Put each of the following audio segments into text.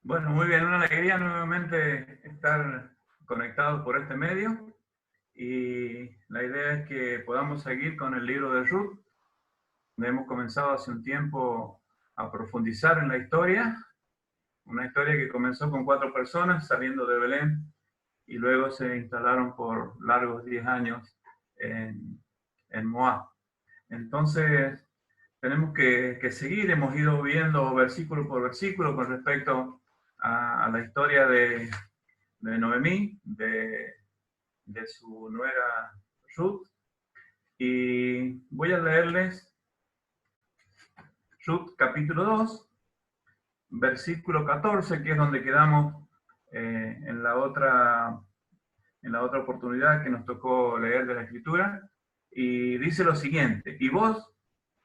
Bueno, muy bien, una alegría nuevamente estar conectados por este medio y la idea es que podamos seguir con el libro de Ruth, donde hemos comenzado hace un tiempo a profundizar en la historia, una historia que comenzó con 4 personas saliendo de Belén y luego se instalaron por largos 10 años en Moab. Entonces, tenemos que seguir, hemos ido viendo versículo por versículo con respecto a la historia de Noemí, de su nuera Ruth, y voy a leerles Ruth capítulo 2, versículo 14, que es donde quedamos en la otra oportunidad que nos tocó leer de la Escritura, y dice lo siguiente: y vos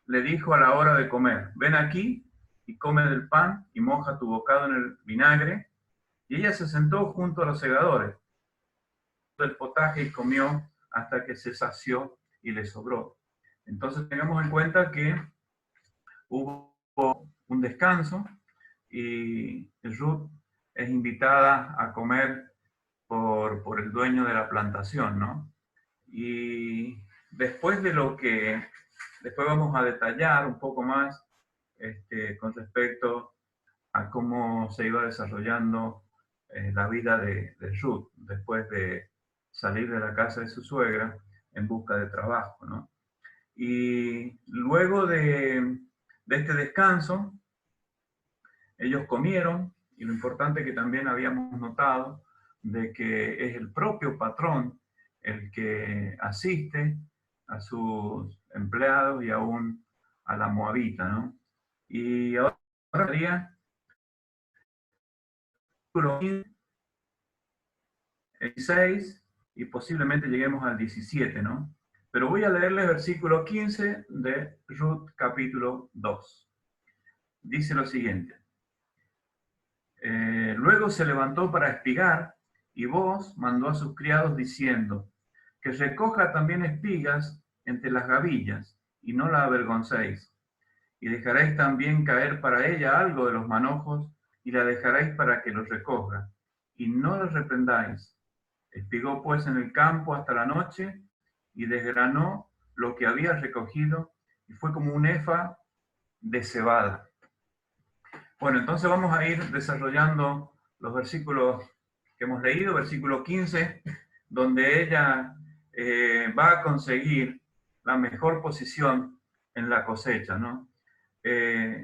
le dijo a la hora de comer, ven aquí y come del pan y moja tu bocado en el vinagre, y ella se sentó junto a los segadores del potaje y comió hasta que se sació y le sobró. Entonces tengamos en cuenta que hubo un descanso y Ruth es invitada a comer por el dueño de la plantación, ¿no? Y después después vamos a detallar un poco más con respecto a cómo se iba desarrollando la vida de Ruth después de salir de la casa de su suegra en busca de trabajo, ¿no? Y luego de este descanso, ellos comieron, y lo importante que también habíamos notado, de que es el propio patrón el que asiste a sus empleados y aún a la moabita, ¿no? Y ahora sería el 16 y posiblemente lleguemos al 17, ¿no? Pero voy a leerles versículo 15 de Ruth capítulo 2. Dice lo siguiente: luego se levantó para espigar, y Booz mandó a sus criados diciendo, que recoja también espigas entre las gavillas, y no la avergoncéis, y dejaréis también caer para ella algo de los manojos, y la dejaréis para que los recoja, y no la reprendáis. Espigó pues en el campo hasta la noche, y desgranó lo que había recogido, y fue como un efa de cebada. Bueno, entonces vamos a ir desarrollando los versículos que hemos leído, versículo 15, donde ella va a conseguir la mejor posición en la cosecha, ¿no?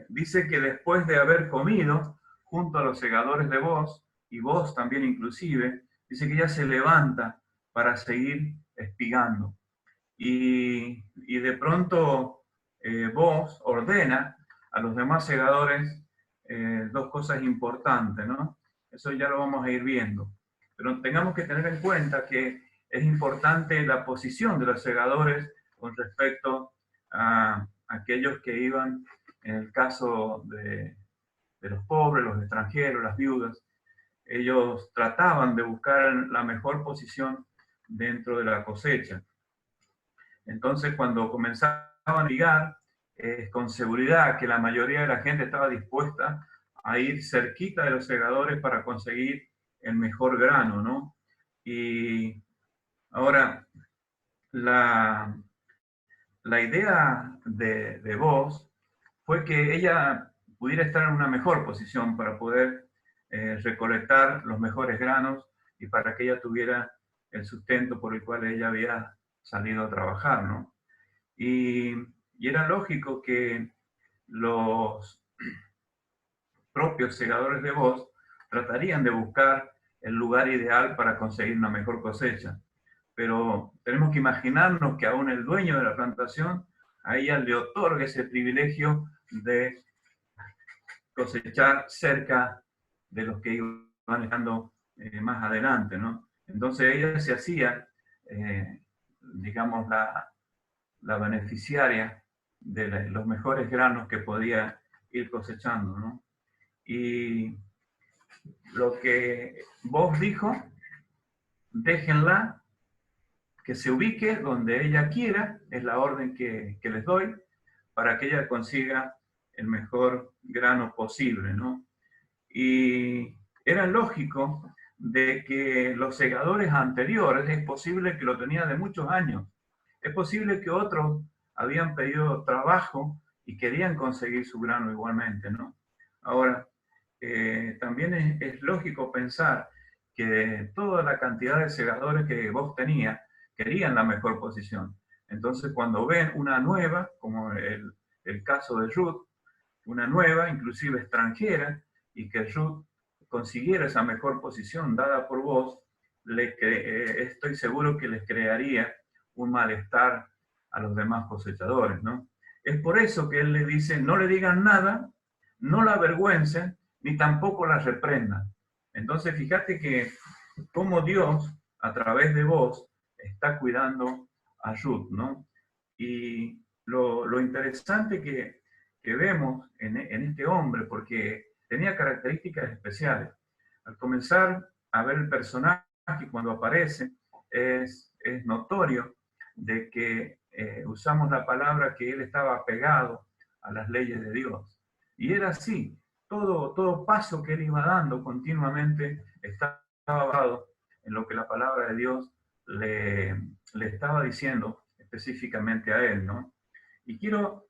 Dice que después de haber comido junto a los segadores de Booz, y Booz también inclusive, dice que ella se levanta para seguir espigando. Y de pronto Booz ordena a los demás segadores dos cosas importantes, ¿no? Eso ya lo vamos a ir viendo. Pero tengamos que tener en cuenta que es importante la posición de los segadores con respecto a aquellos que iban, en el caso de los pobres, los extranjeros, las viudas. Ellos trataban de buscar la mejor posición dentro de la cosecha. Entonces, cuando comenzaban a ligar, con seguridad que la mayoría de la gente estaba dispuesta a ir cerquita de los segadores para conseguir el mejor grano, ¿no? Y ahora, la idea de Booz fue que ella pudiera estar en una mejor posición para poder recolectar los mejores granos y para que ella tuviera el sustento por el cual ella había salido a trabajar, ¿no? Y era lógico que los propios segadores de Booz tratarían de buscar el lugar ideal para conseguir una mejor cosecha. Pero tenemos que imaginarnos que aún el dueño de la plantación a ella le otorga ese privilegio de cosechar cerca de los que iban estando más adelante, ¿no? Entonces ella se hacía, digamos, la beneficiaria de los mejores granos que podía ir cosechando, ¿no? Y lo que vos dijo, déjenla que se ubique donde ella quiera, es la orden que les doy, para que ella consiga el mejor grano posible, ¿no? Y era lógico de que los segadores anteriores es posible que lo tenían de muchos años. Es posible que otros habían pedido trabajo y querían conseguir su grano igualmente, ¿no? Ahora, también es lógico pensar que toda la cantidad de segadores que vos tenías querían la mejor posición. Entonces, cuando ven una nueva, como el caso de Ruth, una nueva, inclusive extranjera, y que Ruth consiguiera esa mejor posición dada por vos, estoy seguro que les crearía un malestar a los demás cosechadores, ¿no? Es por eso que él les dice, no le digan nada, no la avergüencen, ni tampoco la reprendan. Entonces, fíjate que cómo Dios, a través de vos, está cuidando a Ruth, ¿no? Y lo interesante que vemos en este hombre, porque tenía características especiales. Al comenzar a ver el personaje cuando aparece, es notorio de que usamos la palabra que él estaba apegado a las leyes de Dios. Y era así, todo paso que él iba dando continuamente estaba basado en lo que la palabra de Dios le estaba diciendo específicamente a él, ¿no? Y quiero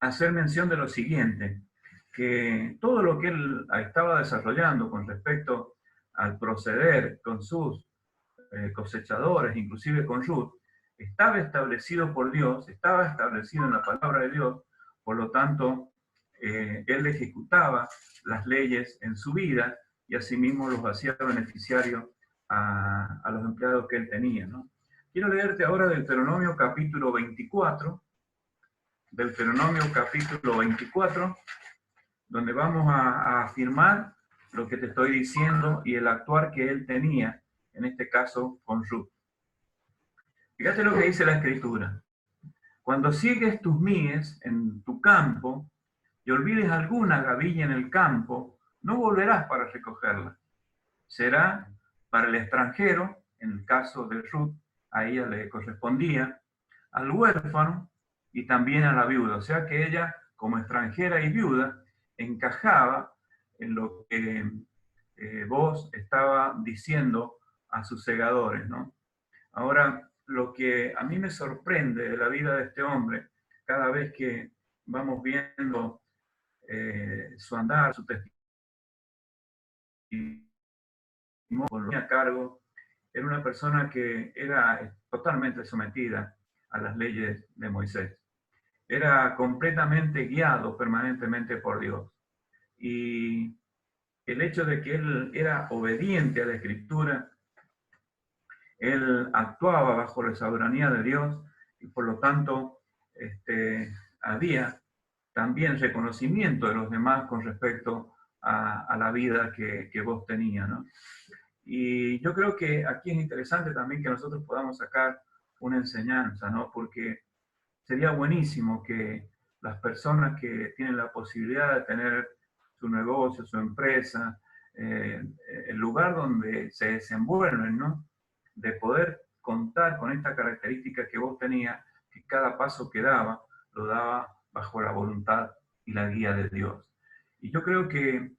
hacer mención de lo siguiente, que todo lo que él estaba desarrollando con respecto al proceder con sus cosechadores, inclusive con Ruth, estaba establecido por Dios, estaba establecido en la palabra de Dios, por lo tanto, él ejecutaba las leyes en su vida y asimismo los hacía beneficiarios a los empleados que él tenía, ¿no? Quiero leerte ahora Deuteronomio capítulo 24, Deuteronomio capítulo 24, donde vamos a afirmar lo que te estoy diciendo y el actuar que él tenía, en este caso con Ruth. Fíjate lo que dice la Escritura. Cuando sigues tus mies en tu campo y olvides alguna gavilla en el campo, no volverás para recogerla. Será para el extranjero, en el caso de Ruth, a ella le correspondía, al huérfano y también a la viuda. O sea que ella, como extranjera y viuda, encajaba en lo que vos estaba diciendo a sus segadores, ¿no? Ahora, lo que a mí me sorprende de la vida de este hombre, cada vez que vamos viendo su andar, su testimonio a cargo, era una persona que era totalmente sometida a las leyes de Moisés. Era completamente guiado permanentemente por Dios. Y el hecho de que él era obediente a la Escritura, él actuaba bajo la soberanía de Dios y por lo tanto había también reconocimiento de los demás con respecto a la vida que vos tenías, ¿no? Y yo creo que aquí es interesante también que nosotros podamos sacar una enseñanza, ¿no? Porque sería buenísimo que las personas que tienen la posibilidad de tener su negocio, su empresa, el lugar donde se desenvuelven, ¿no? De poder contar con esta característica que vos tenías, que cada paso que daba, lo daba bajo la voluntad y la guía de Dios. Y yo creo que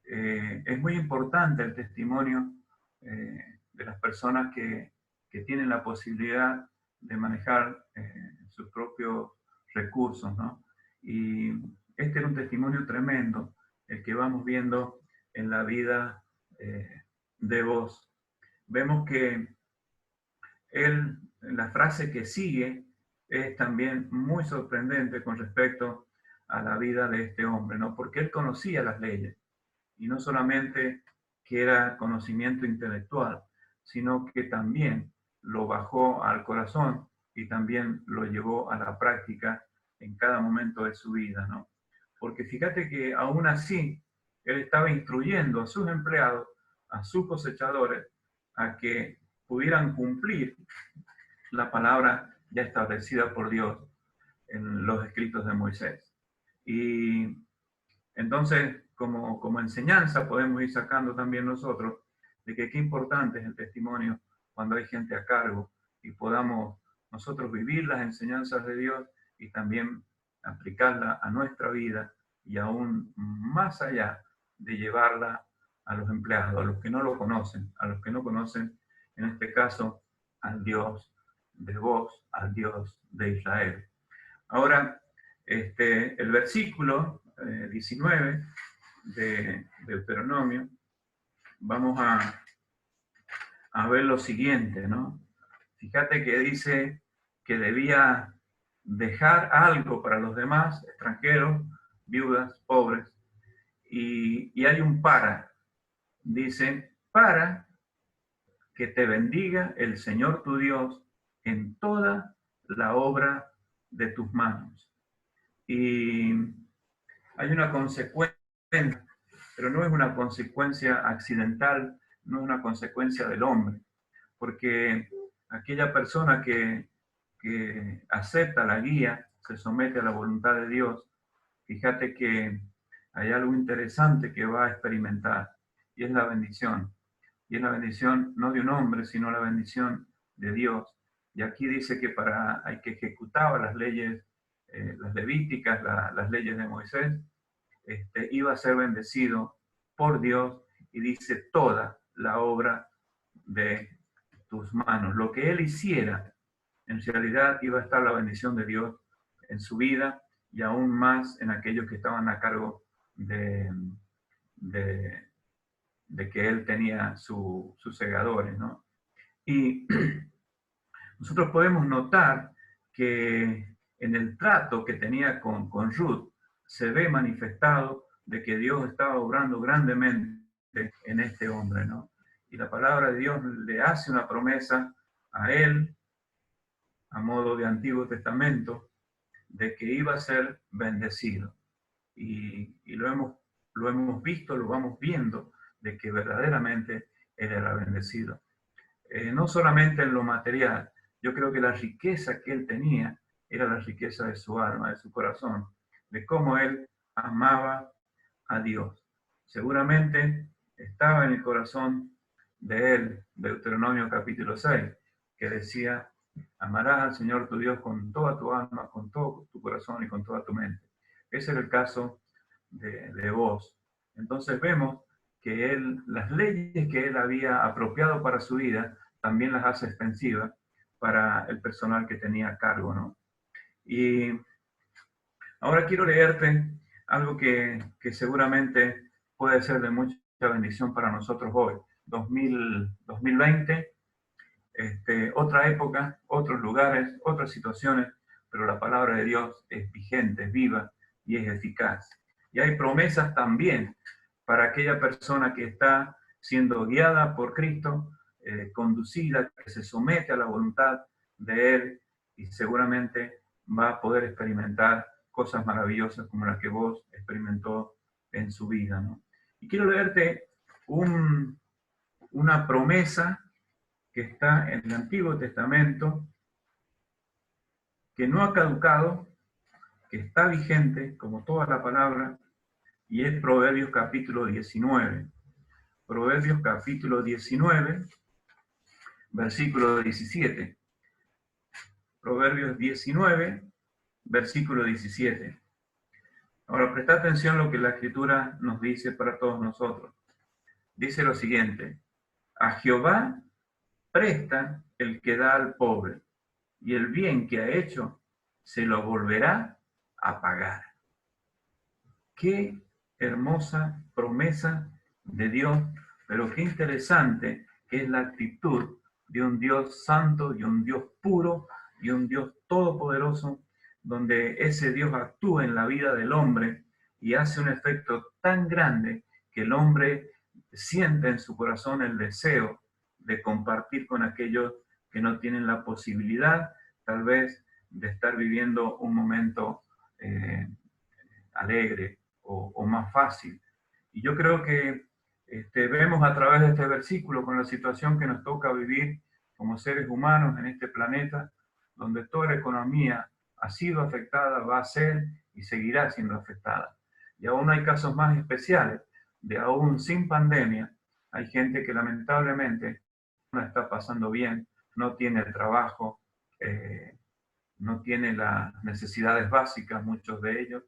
es muy importante el testimonio de las personas que tienen la posibilidad de manejar sus propios recursos, ¿no? Y este era un testimonio tremendo, el que vamos viendo en la vida de vos. Vemos que él, la frase que sigue, es también muy sorprendente con respecto a la vida de este hombre, ¿no? Porque él conocía las leyes, y no solamente que era conocimiento intelectual, sino que también lo bajó al corazón y también lo llevó a la práctica en cada momento de su vida, ¿no? Porque fíjate que aún así, él estaba instruyendo a sus empleados, a sus cosechadores, a que pudieran cumplir la palabra ya establecida por Dios en los escritos de Moisés. Y entonces, como enseñanza, podemos ir sacando también nosotros de que qué importante es el testimonio cuando hay gente a cargo y podamos nosotros vivir las enseñanzas de Dios y también aplicarla a nuestra vida y aún más allá de llevarla a los empleados, a los que no lo conocen, a los que no conocen, en este caso, al Dios de vos, al Dios de Israel. Ahora, el versículo 19 de Deuteronomio, vamos a ver lo siguiente, ¿no? Fíjate que dice que debía dejar algo para los demás, extranjeros, viudas, pobres, y hay un para. Dice, para que te bendiga el Señor tu Dios en toda la obra de tus manos. Y hay una consecuencia, pero no es una consecuencia accidental, no es una consecuencia del hombre, porque aquella persona que acepta la guía, se somete a la voluntad de Dios, fíjate que hay algo interesante que va a experimentar, y es la bendición. Y es la bendición no de un hombre, sino la bendición de Dios. Y aquí dice que para el que ejecutaba las leyes, las levíticas, las leyes de Moisés, iba a ser bendecido por Dios, y dice toda la obra de tus manos. Lo que él hiciera, en realidad iba a estar la bendición de Dios en su vida, y aún más en aquellos que estaban a cargo de que él tenía sus segadores, ¿no? Y nosotros podemos notar que en el trato que tenía con Ruth se ve manifestado de que Dios estaba obrando grandemente en este hombre, ¿no? Y la palabra de Dios le hace una promesa a él, a modo de Antiguo Testamento, de que iba a ser bendecido. Y lo hemos visto, lo vamos viendo, de que verdaderamente él era bendecido. No solamente en lo material, yo creo que la riqueza que él tenía era la riqueza de su alma, de su corazón, de cómo él amaba a Dios. Seguramente estaba en el corazón de él, Deuteronomio capítulo 6, que decía, amarás al Señor tu Dios con toda tu alma, con todo tu corazón y con toda tu mente. Ese era el caso de vos. Entonces vemos que él, las leyes que él había apropiado para su vida, también las hace extensivas para el personal que tenía a cargo, ¿no? Y ahora quiero leerte algo que seguramente puede ser de mucha bendición para nosotros hoy. 2020, otra época, otros lugares, otras situaciones, pero la palabra de Dios es vigente, es viva y es eficaz. Y hay promesas también para aquella persona que está siendo guiada por Cristo, conducida, que se somete a la voluntad de Él, y seguramente va a poder experimentar cosas maravillosas como las que vos experimentó en su vida, ¿no? Y quiero leerte una promesa que está en el Antiguo Testamento, que no ha caducado, que está vigente, como toda la palabra, y es Proverbios capítulo 19. Proverbios capítulo 19, versículo 17. Proverbios 19, versículo 17. Ahora, presta atención a lo que la Escritura nos dice para todos nosotros. Dice lo siguiente: a Jehová presta el que da al pobre, y el bien que ha hecho se lo volverá a pagar. Qué hermosa promesa de Dios, pero qué interesante que es la actitud de un Dios santo, y un Dios puro, y un Dios todopoderoso, donde ese Dios actúa en la vida del hombre y hace un efecto tan grande que el hombre siente en su corazón el deseo de compartir con aquellos que no tienen la posibilidad, tal vez, de estar viviendo un momento alegre o más fácil. Y yo creo que vemos a través de este versículo, con la situación que nos toca vivir como seres humanos en este planeta, donde toda la economía ha sido afectada, va a ser y seguirá siendo afectada. Y aún hay casos más especiales, de aún sin pandemia, hay gente que lamentablemente no está pasando bien, no tiene trabajo, no tiene las necesidades básicas, muchos de ellos,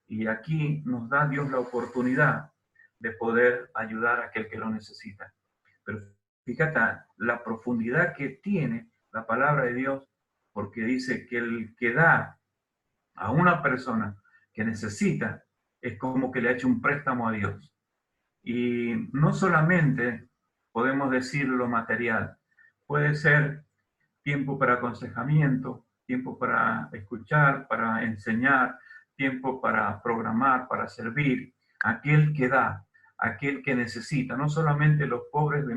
y aquí nos da Dios la oportunidad de poder ayudar a aquel que lo necesita. Pero fíjate la profundidad que tiene la palabra de Dios, porque dice que el que da a una persona que necesita es como que le ha hecho un préstamo a Dios. Y no solamente podemos decir lo material, puede ser tiempo para aconsejamiento, tiempo para escuchar, para enseñar, tiempo para programar, para servir, aquel que da, aquel que necesita, no solamente los pobres de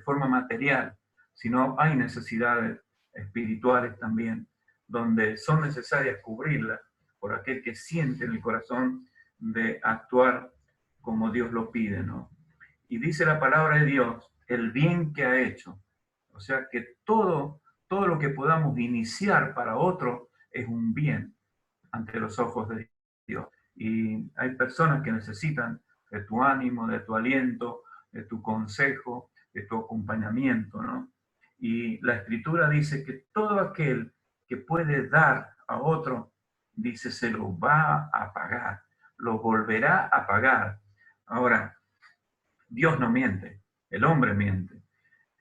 forma material, sino hay necesidades espirituales también, donde son necesarias cubrirlas por aquel que siente en el corazón de actuar como Dios lo pide, ¿no? Y dice la palabra de Dios, el bien que ha hecho. O sea que todo lo que podamos iniciar para otro es un bien ante los ojos de Dios. Y hay personas que necesitan de tu ánimo, de tu aliento, de tu consejo, de tu acompañamiento, ¿no? Y la Escritura dice que todo aquel que puede dar a otro, dice, se lo va a pagar, lo volverá a pagar. Ahora, Dios no miente, el hombre miente.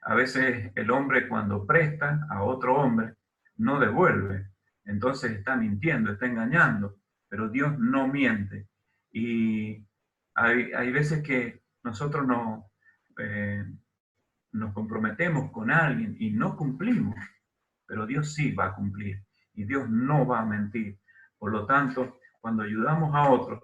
A veces el hombre cuando presta a otro hombre no devuelve, entonces está mintiendo, está engañando, pero Dios no miente. Y hay veces que nosotros nos comprometemos con alguien y no cumplimos, pero Dios sí va a cumplir y Dios no va a mentir. Por lo tanto, cuando ayudamos a otros,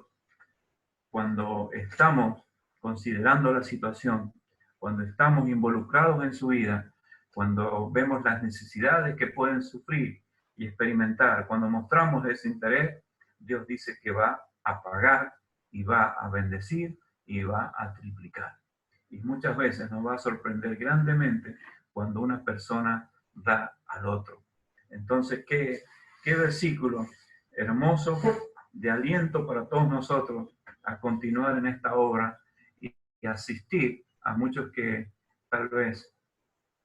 cuando estamos considerando la situación, cuando estamos involucrados en su vida, cuando vemos las necesidades que pueden sufrir y experimentar, cuando mostramos ese interés, Dios dice que va a pagar y va a bendecir y va a triplicar. Y muchas veces nos va a sorprender grandemente cuando una persona da al otro. Entonces, qué versículo hermoso de aliento para todos nosotros a continuar en esta obra y asistir a muchos que tal vez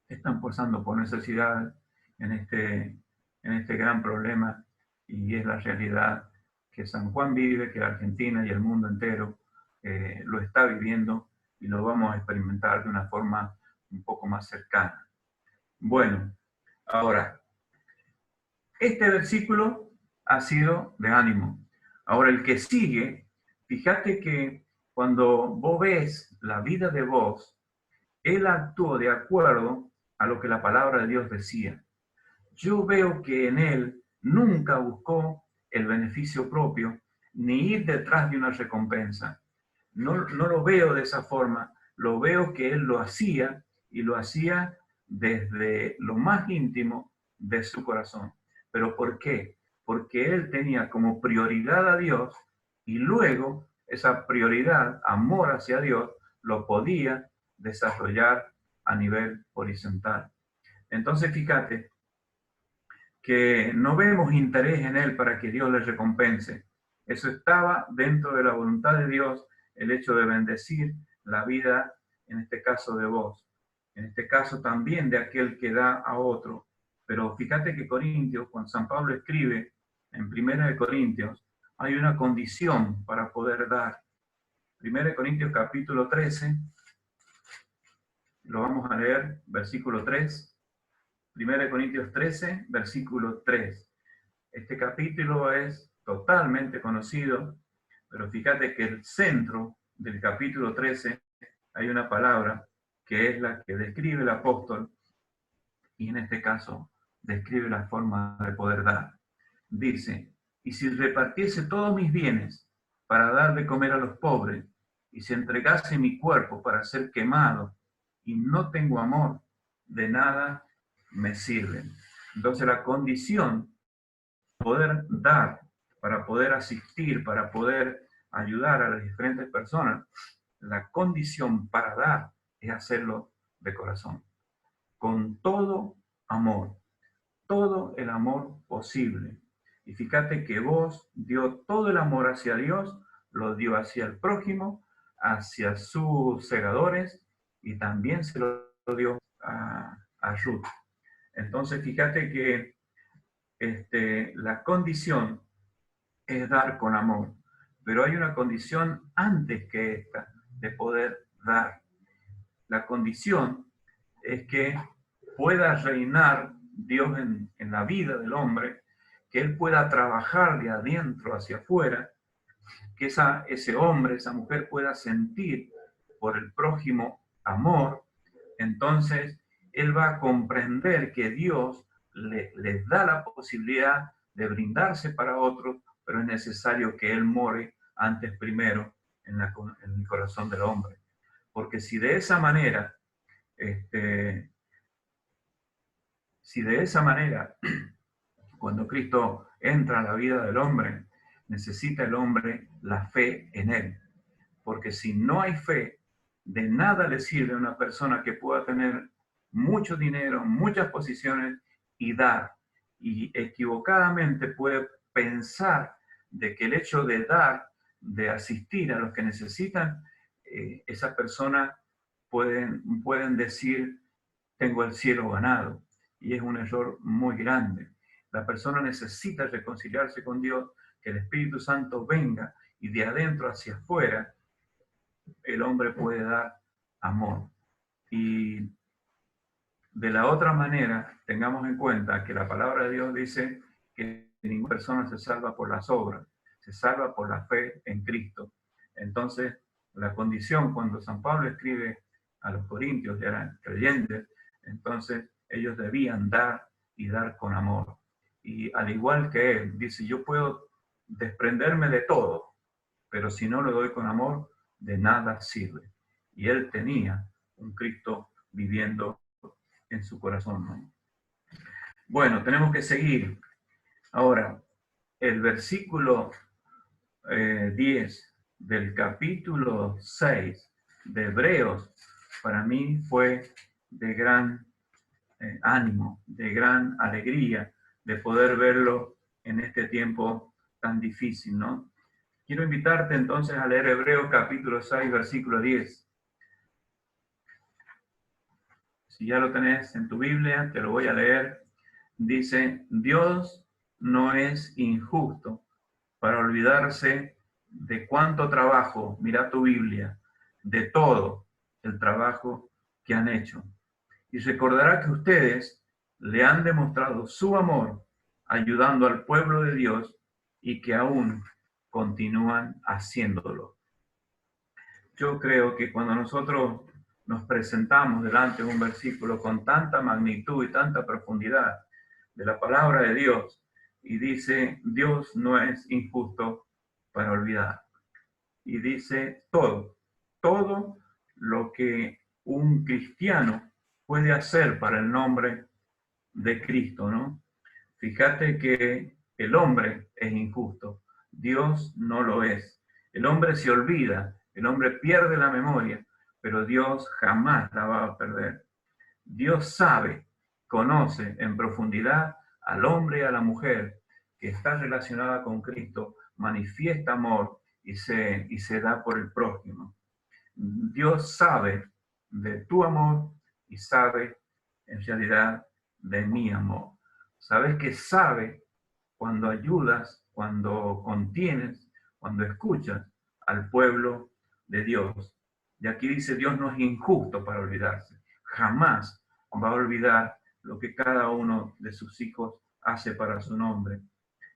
están pasando por necesidad en este gran problema, y es la realidad que San Juan vive, que Argentina y el mundo entero lo está viviendo y lo vamos a experimentar de una forma un poco más cercana. Bueno, ahora, este versículo ha sido de ánimo. Ahora, el que sigue, fíjate que cuando vos ves la vida de vos, él actuó de acuerdo a lo que la palabra de Dios decía. Yo veo que en él nunca buscó el beneficio propio, ni ir detrás de una recompensa. No lo veo de esa forma, lo veo que él lo hacía y lo hacía desde lo más íntimo de su corazón. ¿Pero por qué? Porque él tenía como prioridad a Dios y luego esa prioridad, amor hacia Dios, lo podía desarrollar a nivel horizontal. Entonces, fíjate que no vemos interés en él para que Dios le recompense. Eso estaba dentro de la voluntad de Dios, el hecho de bendecir la vida, en este caso de vos, en este caso también de aquel que da a otro. Pero fíjate que Corintios, cuando San Pablo escribe en Primera de Corintios, hay una condición para poder dar. Primera de Corintios capítulo 13, lo vamos a leer, versículo 3. Primera de Corintios 13, versículo 3. Este capítulo es totalmente conocido, pero fíjate que el centro del capítulo 13 hay una palabra que es la que describe el apóstol, y en este caso describe la forma de poder dar. Dice, y si repartiese todos mis bienes para dar de comer a los pobres, y si entregase mi cuerpo para ser quemado, y no tengo amor, de nada me sirven. Entonces la condición poder dar, para poder asistir, para poder ayudar a las diferentes personas, la condición para dar es hacerlo de corazón, con todo el amor posible. Y fíjate que vos dio todo el amor hacia Dios, lo dio hacia el prójimo, hacia sus segadores, y también se lo dio a Ruth. Entonces fíjate que la condición es dar con amor. pero hay una condición antes que esta de poder dar. La condición es que pueda reinar Dios en la vida del hombre, que Él pueda trabajar de adentro hacia afuera, que ese hombre, esa mujer pueda sentir por el prójimo amor. Entonces Él va a comprender que Dios les da la posibilidad de brindarse para otros, pero es necesario que Él more antes primero en el corazón del hombre. Porque si de esa manera, cuando Cristo entra a la vida del hombre, necesita el hombre la fe en Él. Porque si no hay fe, de nada le sirve a una persona que pueda tener mucho dinero, muchas posiciones y dar. Y equivocadamente puede pensar de que el hecho de dar, de asistir a los que necesitan, esas personas pueden decir, tengo el cielo ganado. Y es un error muy grande. La persona necesita reconciliarse con Dios, que el Espíritu Santo venga y de adentro hacia afuera el hombre puede dar amor. Y de la otra manera, tengamos en cuenta que la palabra de Dios dice que ninguna persona se salva por las obras, se salva por la fe en Cristo. Entonces, la condición cuando San Pablo escribe a los corintios, ya eran creyentes, entonces ellos debían dar y dar con amor. Y al igual que él, dice, yo puedo desprenderme de todo, pero si no lo doy con amor, de nada sirve. Y él tenía un Cristo viviendo en su corazón, ¿no? Bueno, tenemos que seguir. Ahora, el versículo 10 del capítulo 6 de Hebreos, para mí fue de gran ánimo, de gran alegría de poder verlo en este tiempo tan difícil, ¿no? Quiero invitarte entonces a leer Hebreos capítulo 6, versículo 10. Si ya lo tenés en tu Biblia, te lo voy a leer. Dice, Dios no es injusto para olvidarse de cuánto trabajo, mira tu Biblia, de todo el trabajo que han hecho. Y recordará que ustedes le han demostrado su amor ayudando al pueblo de Dios y que aún continúan haciéndolo. Yo creo que cuando nosotros nos presentamos delante de un versículo con tanta magnitud y tanta profundidad de la palabra de Dios, y dice, Dios no es injusto para olvidar. Y dice todo lo que un cristiano puede hacer para el nombre de Cristo, ¿no? Fíjate que el hombre es injusto, Dios no lo es. El hombre se olvida, el hombre pierde la memoria, pero Dios jamás la va a perder. Dios sabe, conoce en profundidad al hombre y a la mujer que está relacionada con Cristo, manifiesta amor y se da por el prójimo. Dios sabe de tu amor y sabe en realidad de mi amor. Sabes que sabe cuando ayudas, cuando contienes, cuando escuchas al pueblo de Dios. Y aquí dice, Dios no es injusto para olvidarse. Jamás va a olvidar lo que cada uno de sus hijos hace para su nombre.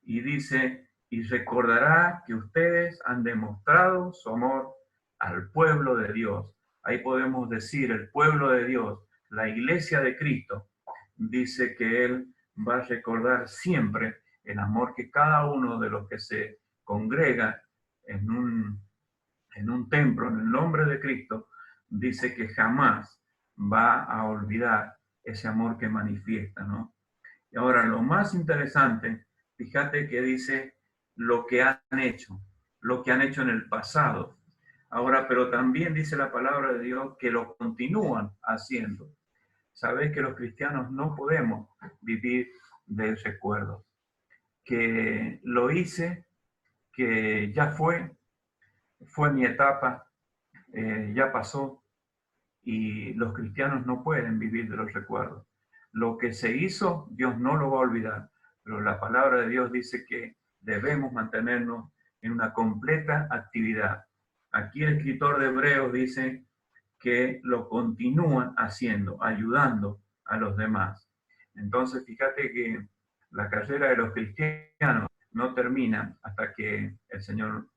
Y dice, y recordará que ustedes han demostrado su amor al pueblo de Dios. Ahí podemos decir, el pueblo de Dios, la iglesia de Cristo, dice que Él va a recordar siempre el amor que cada uno de los que se congrega en un templo, en el nombre de Cristo, dice que jamás va a olvidar ese amor que manifiesta, ¿no? Y ahora, lo más interesante, fíjate que dice lo que han hecho en el pasado. Ahora, pero también dice la palabra de Dios que lo continúan haciendo. Sabes que los cristianos no podemos vivir de recuerdos. Que lo hice, que ya fue mi etapa, ya pasó, y los cristianos no pueden vivir de los recuerdos. Lo que se hizo, Dios no lo va a olvidar, pero la palabra de Dios dice que debemos mantenernos en una completa actividad. Aquí el escritor de Hebreos dice que lo continúan haciendo, ayudando a los demás. Entonces, fíjate que la carrera de los cristianos no termina hasta que el Señor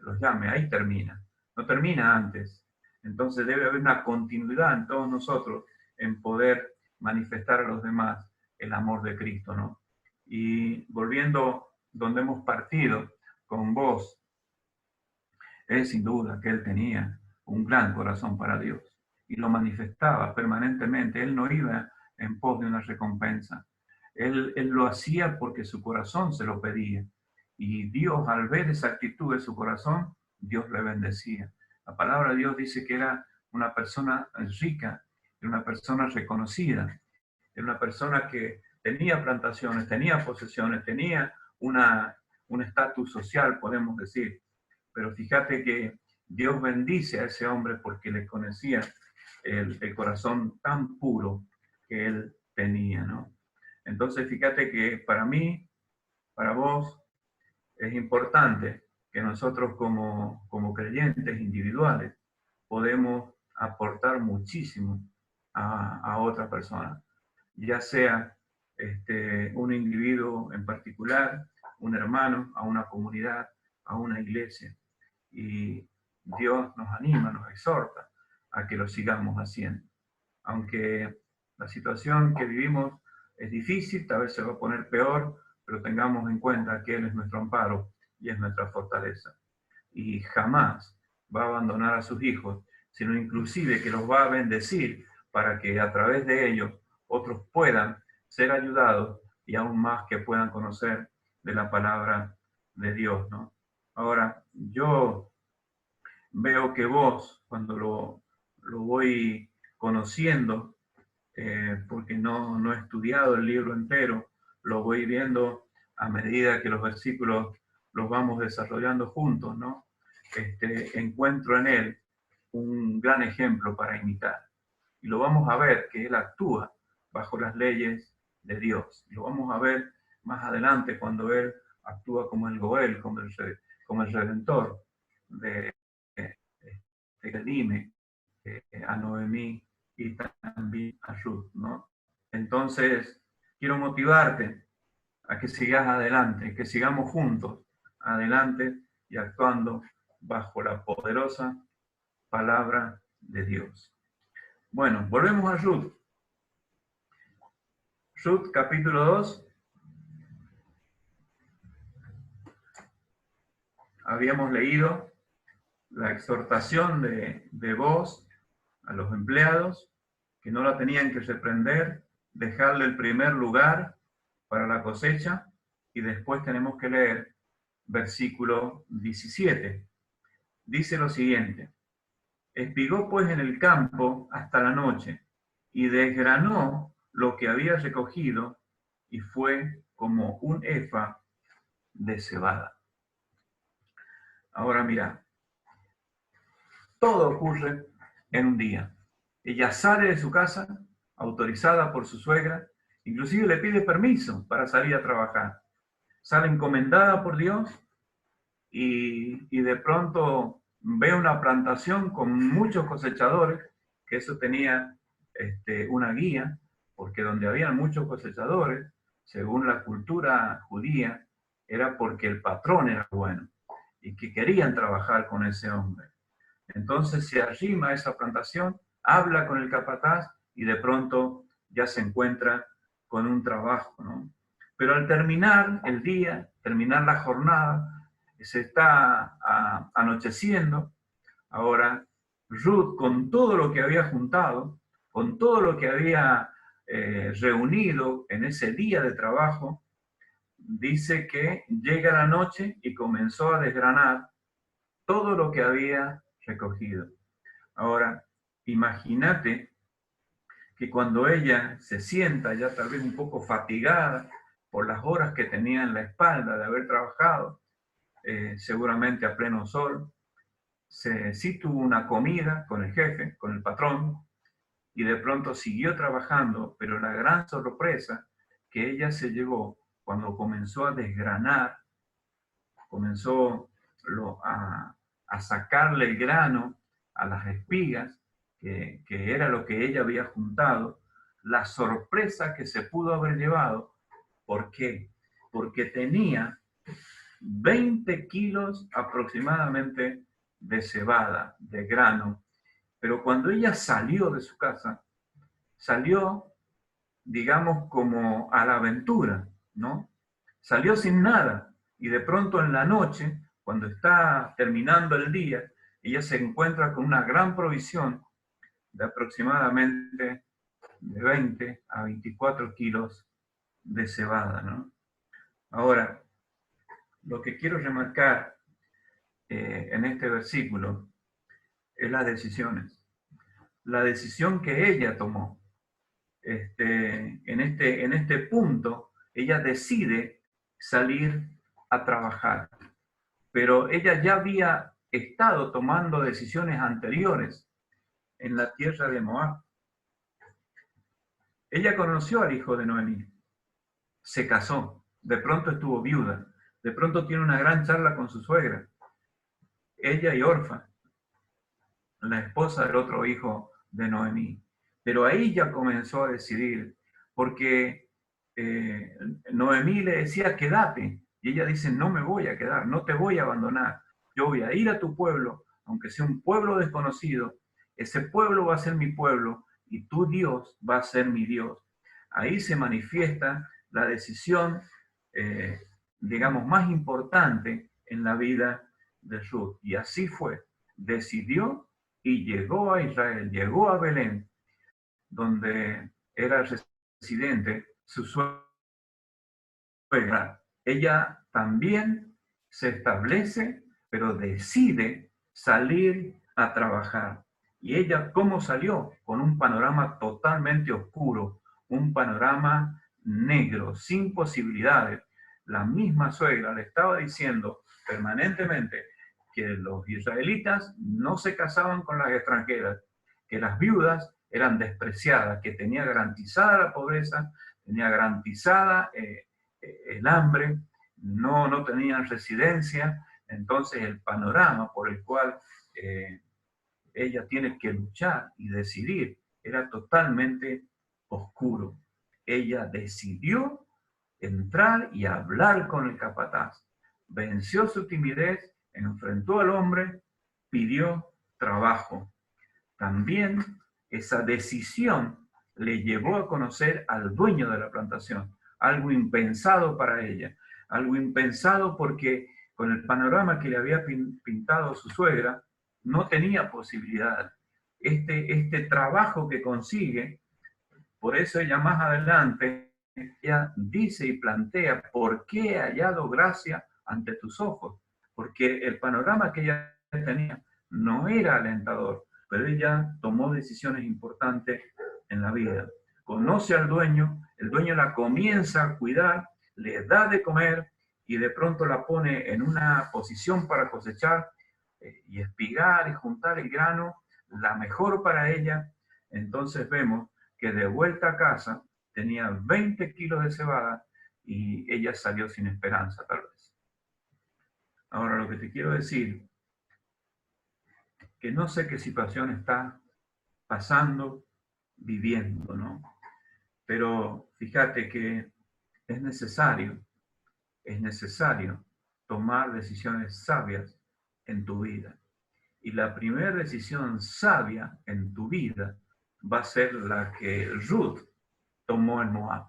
los llame, ahí termina, no termina antes. Entonces debe haber una continuidad en todos nosotros en poder manifestar a los demás el amor de Cristo, ¿no? Y volviendo donde hemos partido con vos, es sin duda que él tenía un gran corazón para Dios y lo manifestaba permanentemente. Él no iba en pos de una recompensa. Él lo hacía porque su corazón se lo pedía. Y Dios, al ver esa actitud de su corazón, Dios le bendecía. La palabra de Dios dice que era una persona rica, era una persona reconocida, era una persona que tenía plantaciones, tenía posesiones, tenía un estatus social, podemos decir. Pero fíjate que Dios bendice a ese hombre porque le conocía el corazón tan puro que él tenía, ¿no? Entonces, fíjate que para mí, para vos, es importante que nosotros como creyentes individuales podemos aportar muchísimo a otra persona, ya sea un individuo en particular, un hermano, a una comunidad, a una iglesia. Y Dios nos anima, nos exhorta a que lo sigamos haciendo. Aunque la situación que vivimos es difícil, tal vez se va a poner peor, pero tengamos en cuenta que Él es nuestro amparo y es nuestra fortaleza. Y jamás va a abandonar a sus hijos, sino inclusive que los va a bendecir para que a través de ellos otros puedan ser ayudados y aún más que puedan conocer de la palabra de Dios, ¿no? Ahora, yo veo que vos, cuando lo voy conociendo, porque no he estudiado el libro entero, lo voy viendo a medida que los versículos los vamos desarrollando juntos, ¿no? Encuentro en él un gran ejemplo para imitar. Y lo vamos a ver que él actúa bajo las leyes de Dios. Lo vamos a ver más adelante cuando él actúa como el Goel, como el Redentor de que redime a Noemí y también a Ruth, ¿no? Entonces, quiero motivarte a que sigas adelante, que sigamos juntos adelante y actuando bajo la poderosa palabra de Dios. Bueno, volvemos a Ruth. Ruth, capítulo 2. Habíamos leído la exhortación de Boaz a los empleados, que no la tenían que reprender, dejarle el primer lugar para la cosecha, y después tenemos que leer versículo 17. Dice lo siguiente: espigó pues en el campo hasta la noche, y desgranó lo que había recogido, y fue como un efa de cebada. Ahora mira, todo ocurre en un día. Ella sale de su casa, autorizada por su suegra, inclusive le pide permiso para salir a trabajar. Sale encomendada por Dios y de pronto ve una plantación con muchos cosechadores, que eso tenía una guía, porque donde había muchos cosechadores, según la cultura judía, era porque el patrón era bueno y que querían trabajar con ese hombre. Entonces se arrima a esa plantación, habla con el capataz y de pronto ya se encuentra con un trabajo, ¿no? Pero al terminar el día, terminar la jornada, se está anocheciendo. Ahora, Ruth, con todo lo que había juntado, con todo lo que había reunido en ese día de trabajo, dice que llega la noche y comenzó a desgranar todo lo que había recogido. Ahora, imagínate que cuando ella se sienta ya tal vez un poco fatigada por las horas que tenía en la espalda de haber trabajado, seguramente a pleno sol, sí tuvo una comida con el jefe, con el patrón, y de pronto siguió trabajando, pero la gran sorpresa que ella se llevó cuando comenzó a desgranar comenzó a sacarle el grano a las espigas, que era lo que ella había juntado, la sorpresa que se pudo haber llevado. ¿Por qué? Porque tenía 20 kilos aproximadamente de cebada, de grano. Pero cuando ella salió de su casa, salió, digamos, como a la aventura, ¿no? Salió sin nada y de pronto en la noche, cuando está terminando el día, ella se encuentra con una gran provisión de aproximadamente de 20 a 24 kilos de cebada, ¿no? Ahora, lo que quiero remarcar en este versículo es las decisiones. La decisión que ella tomó. En este punto, ella decide salir a trabajar, pero ella ya había estado tomando decisiones anteriores en la tierra de Moab. Ella conoció al hijo de Noemí, se casó, de pronto estuvo viuda, de pronto tiene una gran charla con su suegra, ella y Orfa, la esposa del otro hijo de Noemí. Pero ahí ya comenzó a decidir, porque Noemí le decía, quédate, y ella dice, no me voy a quedar, no te voy a abandonar, yo voy a ir a tu pueblo, aunque sea un pueblo desconocido, ese pueblo va a ser mi pueblo, y tu Dios va a ser mi Dios. Ahí se manifiesta la decisión, digamos, más importante en la vida de Ruth, y así fue, decidió y llegó a Israel, llegó a Belén, donde era residente su suegra. Ella también se establece, pero decide salir a trabajar. ¿Y ella cómo salió? Con un panorama totalmente oscuro, un panorama negro, sin posibilidades. La misma suegra le estaba diciendo permanentemente que los israelitas no se casaban con las extranjeras, que las viudas eran despreciadas, que tenía garantizada la pobreza, tenía garantizada el hambre, no tenían residencia. Entonces el panorama por el cual ella tiene que luchar y decidir era totalmente oscuro. Ella decidió entrar y hablar con el capataz. Venció su timidez, enfrentó al hombre, pidió trabajo. También esa decisión le llevó a conocer al dueño de la plantación, algo impensado para ella, algo impensado porque con el panorama que le había pintado su suegra, no tenía posibilidad. Este trabajo que consigue, por eso ella más adelante, ella dice y plantea, ¿por qué he hallado gracia ante tus ojos? Porque el panorama que ella tenía no era alentador, pero ella tomó decisiones importantes en la vida. Conoce al dueño, el dueño la comienza a cuidar, le da de comer y de pronto la pone en una posición para cosechar y espigar y juntar el grano, la mejor para ella. Entonces vemos que de vuelta a casa tenía 20 kilos de cebada y ella salió sin esperanza, tal vez. Ahora, lo que te quiero decir, que no sé qué situación está pasando, viviendo, ¿no? Pero fíjate que es necesario tomar decisiones sabias en tu vida. Y la primera decisión sabia en tu vida va a ser la que Ruth tomó en Moab.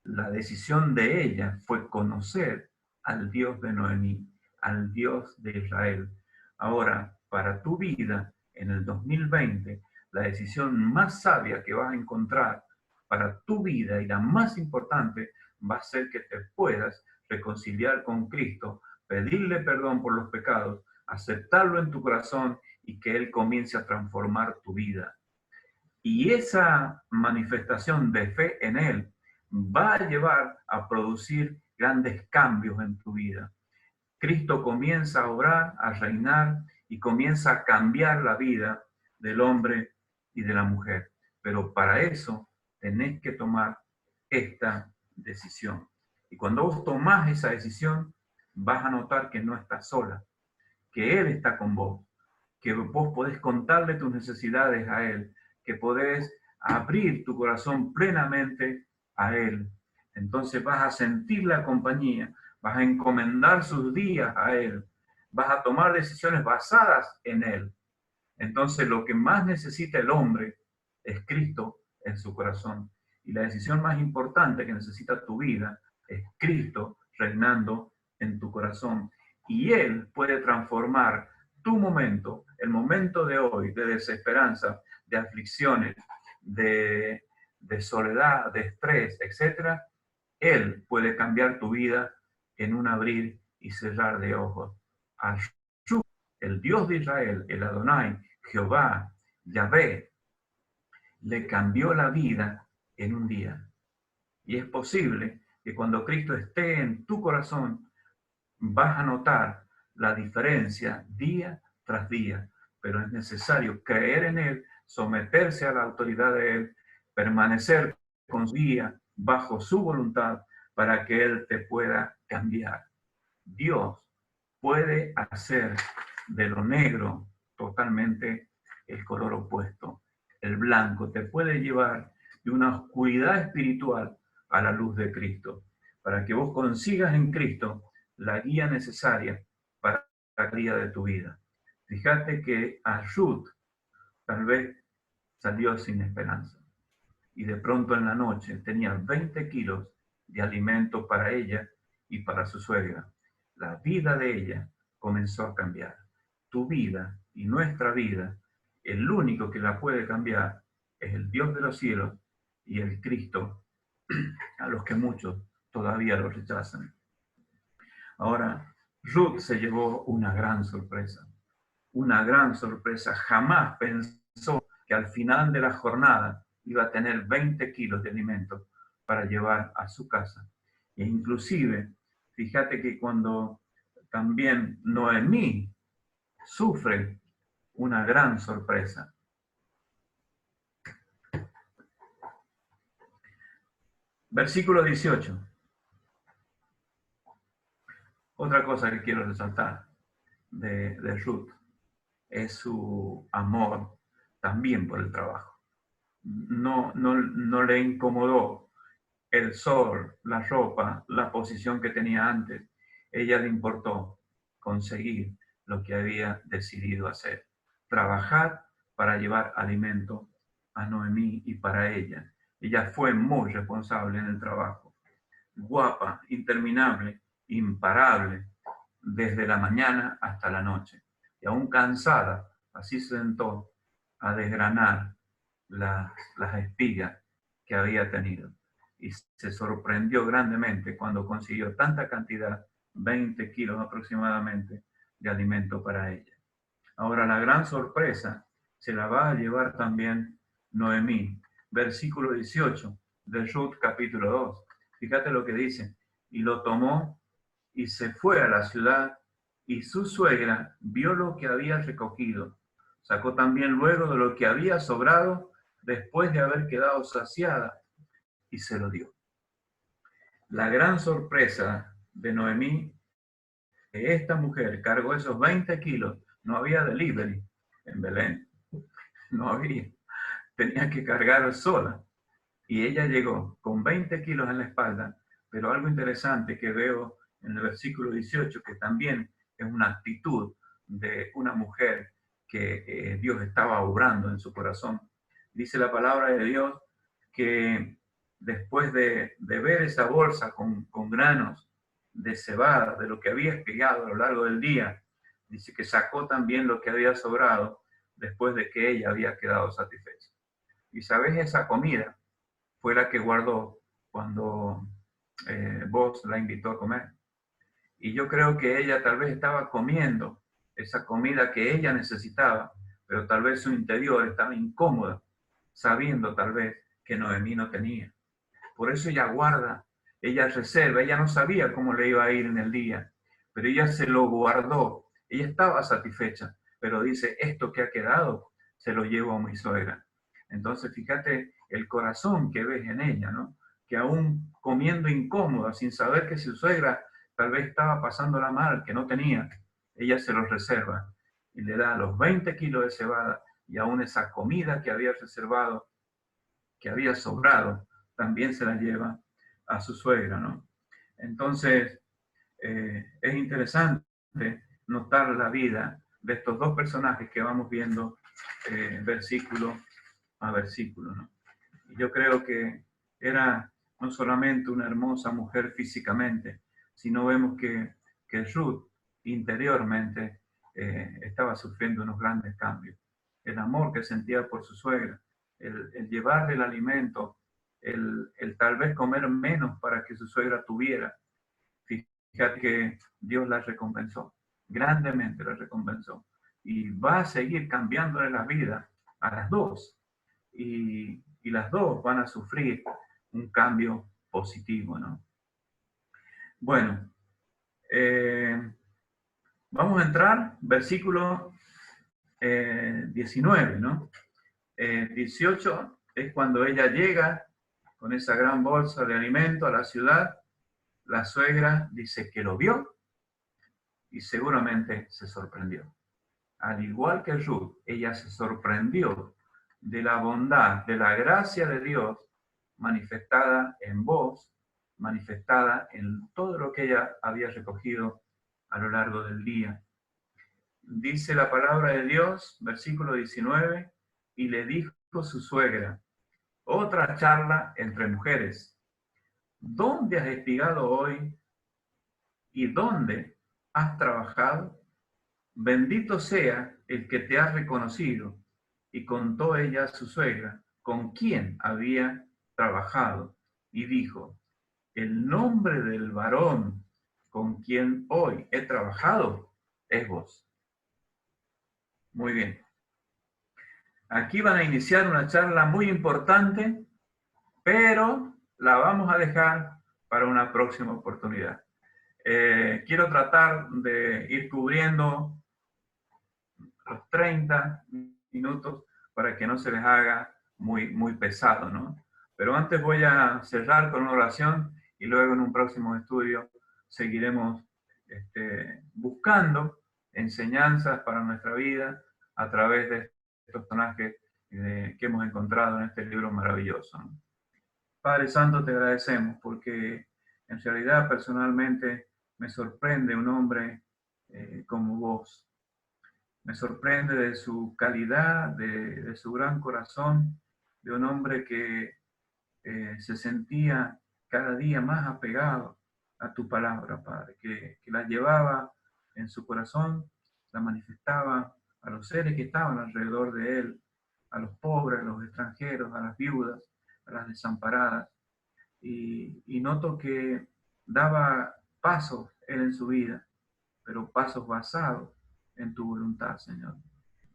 La decisión de ella fue conocer al Dios de Noemí, al Dios de Israel. Ahora, para tu vida, en el 2020, la decisión más sabia que vas a encontrar para tu vida y la más importante va a ser que te puedas reconciliar con Cristo, pedirle perdón por los pecados, aceptarlo en tu corazón y que Él comience a transformar tu vida. Y esa manifestación de fe en Él va a llevar a producir grandes cambios en tu vida. Cristo comienza a obrar, a reinar y comienza a cambiar la vida del hombre y de la mujer. Pero para eso tenés que tomar esta decisión. Y cuando vos tomás esa decisión, vas a notar que no estás sola, que Él está con vos, que vos podés contarle tus necesidades a Él, que podés abrir tu corazón plenamente a Él. Entonces vas a sentir la compañía, vas a encomendar sus días a Él, vas a tomar decisiones basadas en Él. Entonces lo que más necesita el hombre es Cristo en su corazón. Y la decisión más importante que necesita tu vida es Cristo reinando en tu corazón. Y Él puede transformar tu momento, el momento de hoy, de desesperanza, de aflicciones, de soledad, de estrés, etc. Él puede cambiar tu vida en un abrir y cerrar de ojos. Ayú, el Dios de Israel, el Adonai, Jehová, Yahvé, le cambió la vida en un día. Y es posible que cuando Cristo esté en tu corazón, vas a notar la diferencia día tras día, pero es necesario creer en Él, someterse a la autoridad de Él, permanecer con su guía bajo su voluntad para que Él te pueda cambiar. Dios puede hacer de lo negro totalmente el color opuesto, el blanco, te puede llevar de una oscuridad espiritual a la luz de Cristo, para que vos consigas en Cristo la guía necesaria para la guía de tu vida. Fíjate que a Ruth tal vez salió sin esperanza y de pronto en la noche tenía 20 kilos de alimento para ella y para su suegra. La vida de ella comenzó a cambiar. Tu vida y nuestra vida, el único que la puede cambiar es el Dios de los cielos y el Cristo, a los que muchos todavía lo rechazan. Ahora, Ruth se llevó una gran sorpresa. Una gran sorpresa. Jamás pensó que al final de la jornada iba a tener 20 kilos de alimento para llevar a su casa. E inclusive, fíjate que cuando también Noemí sufre una gran sorpresa. Versículo 18. Otra cosa que quiero resaltar de Ruth es su amor también por el trabajo. No le incomodó el sol, la ropa, la posición que tenía antes. Ella le importó conseguir lo que había decidido hacer. Trabajar para llevar alimento a Noemí y para ella. Ella fue muy responsable en el trabajo. Guapa, interminable, imparable, desde la mañana hasta la noche. Y aún cansada, así se sentó a desgranar las espigas que había tenido. Y se sorprendió grandemente cuando consiguió tanta cantidad, 20 kilos aproximadamente, de alimento para ella. Ahora la gran sorpresa se la va a llevar también Noemí. Versículo 18 de Ruth capítulo 2. Fíjate lo que dice. Y lo tomó y se fue a la ciudad, y su suegra vio lo que había recogido. Sacó también luego de lo que había sobrado después de haber quedado saciada, y se lo dio. La gran sorpresa de Noemí, que esta mujer cargó esos 20 kilos, no había delivery en Belén, no había, tenía que cargar sola. Y ella llegó con 20 kilos en la espalda, pero algo interesante que veo en el versículo 18, que también es una actitud de una mujer que Dios estaba obrando en su corazón. Dice la palabra de Dios que después de ver esa bolsa con granos de cebada, de lo que había espigado a lo largo del día, dice que sacó también lo que había sobrado después de que ella había quedado satisfecha. Y sabes, esa comida fue la que guardó cuando vos la invitó a comer. Y yo creo que ella tal vez estaba comiendo esa comida que ella necesitaba, pero tal vez su interior estaba incómoda, sabiendo tal vez que Noemí no tenía. Por eso ella guarda, ella reserva, ella no sabía cómo le iba a ir en el día, pero ella se lo guardó. Ella estaba satisfecha, pero dice, esto que ha quedado, se lo llevo a mi suegra. Entonces, fíjate el corazón que ves en ella, ¿no? Que aún comiendo incómoda, sin saber que su suegra tal vez estaba pasándola mal, que no tenía, ella se los reserva y le da los 20 kilos de cebada y aún esa comida que había reservado, que había sobrado, también se la lleva a su suegra, ¿no? Entonces, es interesante notar la vida de estos dos personajes que vamos viendo versículo a versículo, ¿no? Y yo creo que era no solamente una hermosa mujer físicamente, sino vemos que Ruth interiormente estaba sufriendo unos grandes cambios. El amor que sentía por su suegra, el llevarle el alimento, el tal vez comer menos para que su suegra tuviera. Fíjate que Dios la recompensó, grandemente la recompensó. Y va a seguir cambiándole la vida a las dos. Y las dos van a sufrir un cambio positivo, ¿no? Bueno, vamos a entrar, versículo 19, ¿no? 18 es cuando ella llega con esa gran bolsa de alimento a la ciudad. La suegra dice que lo vio y seguramente se sorprendió. Al igual que Ruth, ella se sorprendió de la bondad, de la gracia de Dios manifestada en vos, manifestada en todo lo que ella había recogido a lo largo del día. Dice la palabra de Dios, versículo 19, y le dijo su suegra, otra charla entre mujeres, ¿dónde has espigado hoy y dónde has trabajado? Bendito sea el que te ha reconocido. Y contó ella a su suegra con quién había trabajado. Y dijo, el nombre del varón con quien hoy he trabajado es vos. Muy bien. Aquí van a iniciar una charla muy importante, pero la vamos a dejar para una próxima oportunidad. Quiero tratar de ir cubriendo los 30 minutos para que no se les haga muy pesado, ¿no? Pero antes voy a cerrar con una oración y luego en un próximo estudio seguiremos buscando enseñanzas para nuestra vida a través de estos personajes que hemos encontrado en este libro maravilloso, ¿no? Padre Santo, te agradecemos porque en realidad personalmente me sorprende un hombre como vos. Me sorprende de su calidad, de su gran corazón, de un hombre que se sentía cada día más apegado a tu palabra, Padre, que la llevaba en su corazón, la manifestaba a los seres que estaban alrededor de él, a los pobres, a los extranjeros, a las viudas, a las desamparadas. Y noto que daba pasos él en su vida, pero pasos basados en tu voluntad, Señor.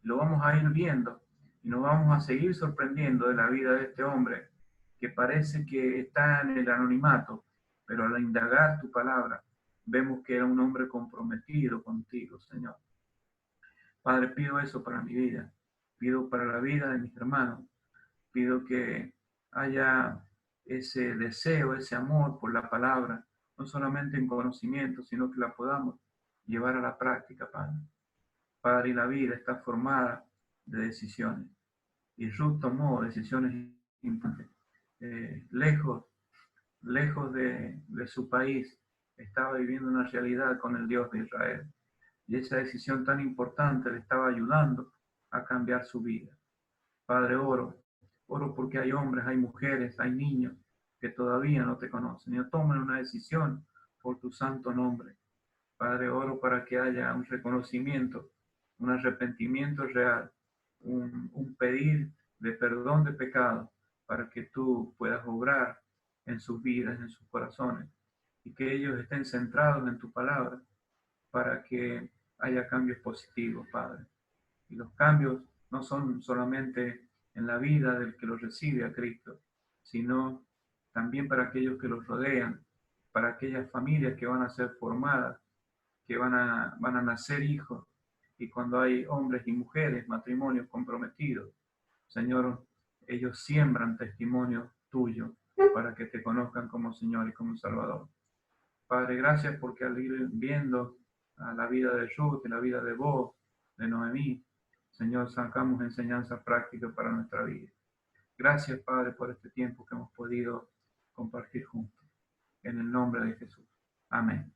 Lo vamos a ir viendo y nos vamos a seguir sorprendiendo de la vida de este hombre que parece que está en el anonimato, pero al indagar tu palabra, vemos que era un hombre comprometido contigo, Señor. Padre, pido eso para mi vida, pido para la vida de mis hermanos, pido que haya ese deseo, ese amor por la palabra, no solamente en conocimiento, sino que la podamos llevar a la práctica, Padre. Padre, y la vida está formada de decisiones. Y Ruth tomó decisiones importantes. Lejos de su país, estaba viviendo una realidad con el Dios de Israel. Y esa decisión tan importante le estaba ayudando a cambiar su vida. Padre, oro porque hay hombres, hay mujeres, hay niños que todavía no te conocen y toman una decisión por tu santo nombre. Padre, oro para que haya un reconocimiento, un arrepentimiento real, un pedir de perdón de pecado para que tú puedas obrar en sus vidas, en sus corazones, y que ellos estén centrados en tu palabra para que haya cambios positivos, Padre. Y los cambios no son solamente en la vida del que los recibe a Cristo, sino también para aquellos que los rodean, para aquellas familias que van a ser formadas, que van a nacer hijos, y cuando hay hombres y mujeres, matrimonios comprometidos, Señor, ellos siembran testimonio tuyo para que te conozcan como Señor y como Salvador. Padre, gracias porque al ir viendo a la vida de Ruth, la vida de vos, de Noemí, Señor, sacamos enseñanza práctica para nuestra vida. Gracias, Padre, por este tiempo que hemos podido compartir juntos. En el nombre de Jesús. Amén.